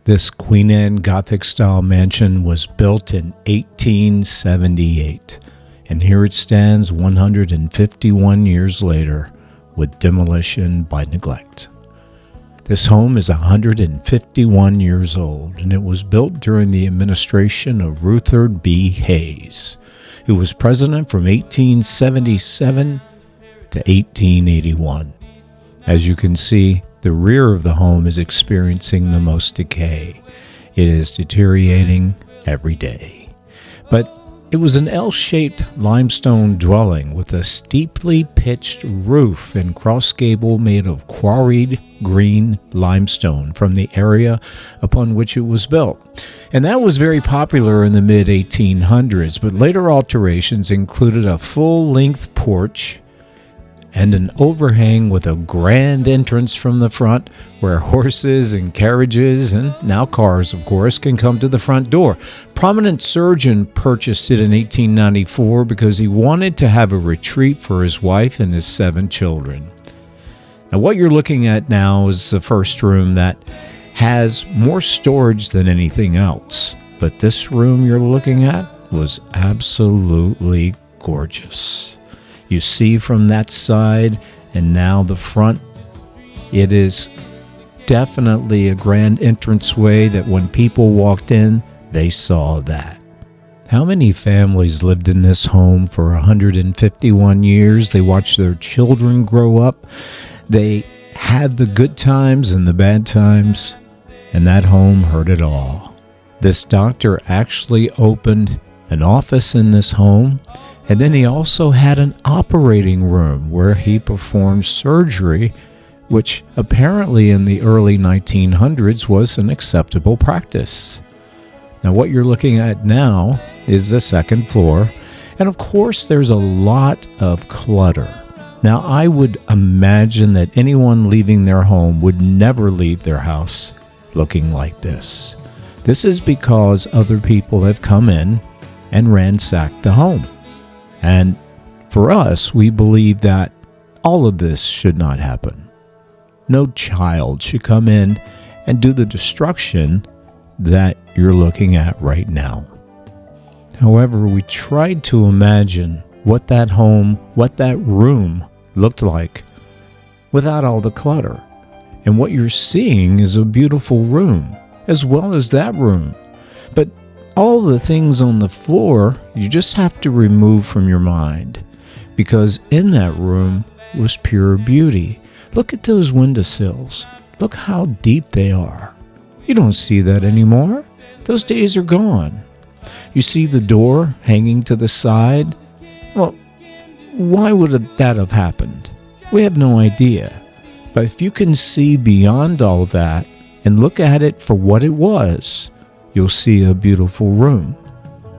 This Queen Anne Gothic-style mansion was built in 1878, and here it stands 151 years later with demolition by neglect. This home is 151 years old, and it was built during the administration of Rutherford B. Hayes, who was president from 1877 to 1881. As you can see, the rear of the home is experiencing the most decay. It is deteriorating every day. But it was an L-shaped limestone dwelling with a steeply pitched roof and cross gable made of quarried green limestone from the area upon which it was built. And that was very popular in the mid-1800s, but later alterations included a full-length porch and an overhang with a grand entrance from the front where horses and carriages, and now cars, of course, can come to the front door. Prominent surgeon purchased it in 1894 because he wanted to have a retreat for his wife and his 7 children. Now, what you're looking at now is the first room that has more storage than anything else. But this room you're looking at was absolutely gorgeous. You see from that side and now the front, it is definitely a grand entranceway that when people walked in, they saw that. How many families lived in this home for 151 years? They watched their children grow up. They had the good times and the bad times, and that home heard it all. This doctor actually opened an office in this home, and then he also had an operating room where he performed surgery, which apparently in the early 1900s was an acceptable practice. Now, what you're looking at now is the second floor, and of course there's a lot of clutter. Now, I would imagine that anyone leaving their home would never leave their house looking like this. This is because other people have come in and ransacked the home. And for us, we believe that all of this should not happen. No child should come in and do the destruction that you're looking at right now. However, we tried to imagine what that home, what that room looked like without all the clutter. And what you're seeing is a beautiful room, as well as that room. But all the things on the floor, you just have to remove from your mind, because in that room was pure beauty. Look at those windowsills. Look how deep they are. You don't see that anymore. Those days are gone. You see the door hanging to the side? Well, why would that have happened? We have no idea. But if you can see beyond all that and look at it for what it was, you'll see a beautiful room.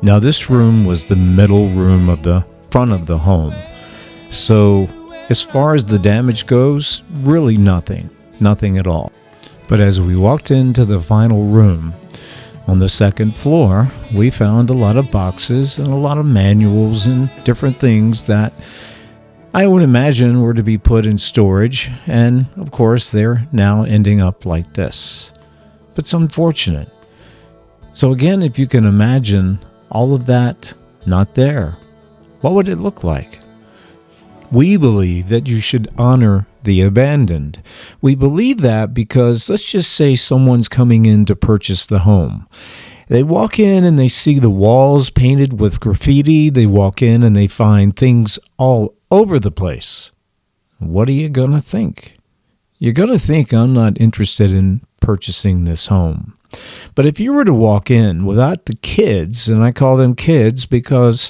Now, this room was the middle room of the front of the home. So, as far as the damage goes, really nothing at all. But as we walked into the final room, on the second floor, we found a lot of boxes and a lot of manuals and different things that I would imagine were to be put in storage, and of course they're now ending up like this. But it's unfortunate. So again, if you can imagine all of that not there, what would it look like? We believe that you should honor the abandoned. We believe that because let's just say someone's coming in to purchase the home. They walk in and they see the walls painted with graffiti. They walk in and they find things all over the place. What are you going to think? You're going to think, I'm not interested in purchasing this home. But if you were to walk in without the kids, and I call them kids because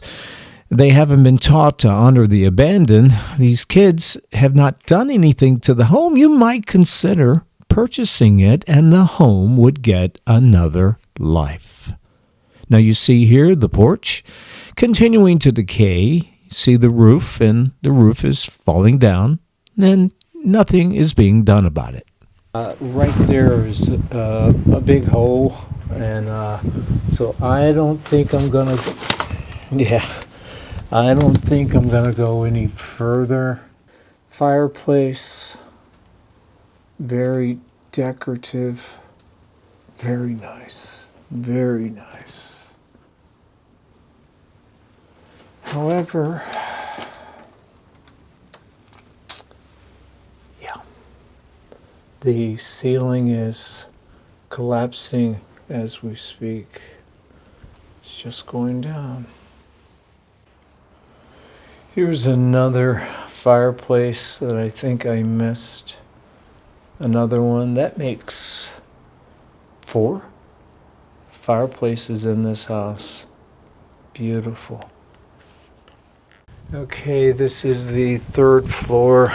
they haven't been taught to honor the abandoned, these kids have not done anything to the home, you might consider purchasing it and the home would get another life. Now you see here the porch continuing to decay. See the roof, and the roof is falling down, and nothing is being done about it. Right there is a big hole, and so I don't think I'm gonna go any further. Fireplace, very decorative Very nice. Very nice. However, yeah, the ceiling is collapsing as we speak. It's just going down. Here's another fireplace that I think I missed. Another one. That makes 4 fireplaces in this house. Beautiful. Okay, this is the 3rd floor.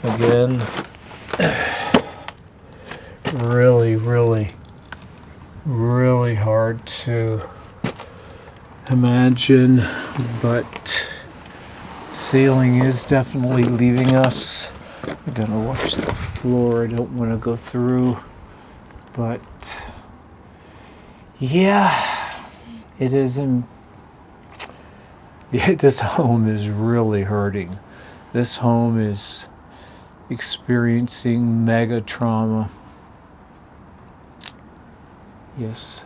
Again, really, really, really hard to imagine, but ceiling is definitely leaving us. I'm gonna watch the floor. I don't want to go through, but yeah, it is. This home is really hurting. This home is experiencing mega trauma. Yes.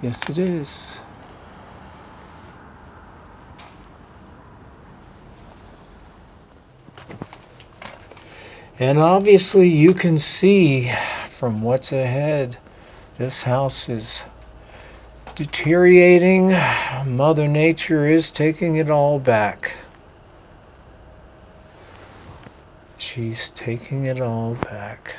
Yes, it is. And obviously you can see from what's ahead, this house is deteriorating. Mother Nature is taking it all back. She's taking it all back.